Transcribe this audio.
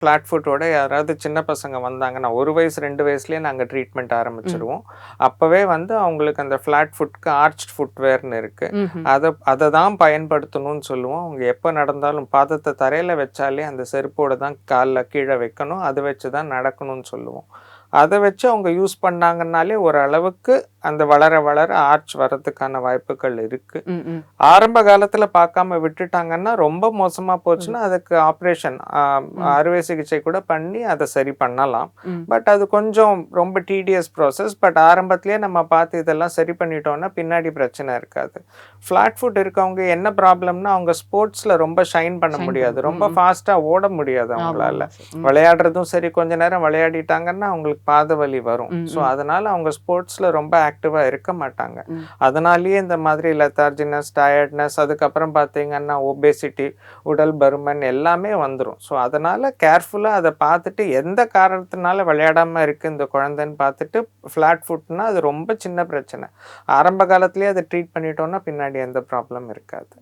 Flat ஃபுட்டோட யாராவது சின்ன பசங்க வந்தாங்கன்னா, 1 வயசு 2 வயசுலயே நாங்க ட்ரீட்மெண்ட் ஆரம்பிச்சுருவோம். அப்பவே வந்து அவங்களுக்கு அந்த ஃப்ளாட் ஃபுட்க்கு ஆர்ச்ட் ஃபுட்வேர்ன்னு இருக்கு. ம்ஹ்ம். அத தான் பயன்படுத்தணும்னு சொல்லுவோம். அவங்க எப்ப நடந்தாலும் பாதத்த தரையில வச்சாலே அந்த செருப்போட தான் கால்ல கீழ வைக்கணும். அத வச்சு தான் நடக்கணும்னு சொல்லுவோம். அத வச்சு அவங்க யூஸ் பண்ணாங்கன்னாலே ஓரளவுக்கு அந்த வளர வளர ஆர்ச் வரதுக்கான வாய்ப்புகள் இருக்கு. ம், ம். ஆரம்ப காலத்துல பார்க்காம விட்டுட்டாங்கன்னா, ரொம்ப மோசமா ஒரு போச்சுன்னா, அதுக்கு ஆப்ரேஷன் ம், அறுவை சிகிச்சை கூட பண்ணி அத சரி பண்ணலாம். ம். பட் அது கொஞ்சம் ரொம்ப டீடியஸ் ப்ராசஸ். பட் ஆரம்பத்திலேயே நம்ம பார்த்து இதெல்லாம் சரி பண்ணிட்டோம்னா, பின்னாடி பிரச்சனை இருக்காது. ஃப்ளாட் ஃபுட் இருக்கவங்க என்ன ப்ராப்ளம்னா, அவங்க ஸ்போர்ட்ஸ்ல ரொம்ப ஷைன் பண்ண ஷைன் முடியாது. பண்ணணும். ரொம்ப ம், ம். ஃபாஸ்ட்டா ஓட முடியாது அவங்களால. ஆமாமா சார். ம், விளையாடுறதும் சரி, கொஞ்ச நேரம் விளையாடிட்டாங்கன்னா, அவங்களுக்கு பாத வலி வரும். ம், ஸோ, ம், அதனால அவங்க ஸ்போர்ட்ஸ்ல ரொம்ப ஆக்டிவா இருக்க மாட்டாங்க. ம். அதனாலேயே இந்த மாதிரி லெத்தார்ஜினஸ், டயர்ட்னஸ் அதுக்கப்புறம் பார்த்தீங்கன்னா, ஒபேசிட்டி, உடல் பருமன் எல்லாமே வந்துரும். ஸோ, அதனால கேர்ஃபுல்லா அத பார்த்துட்டு எந்த காரணத்தினால விளையாடாம இருக்கு இந்த குழந்தைன்னு பார்த்துட்டு, ஃப்ளாட் ஃபுட்னா அது ரொம்ப சின்ன பிரச்சனை. ஆரம்ப காலத்திலேயே அத ட்ரீட் பண்ணிட்டோம்னா, பின்னாடி எந்த ப்ராப்ளம் இருக்காது.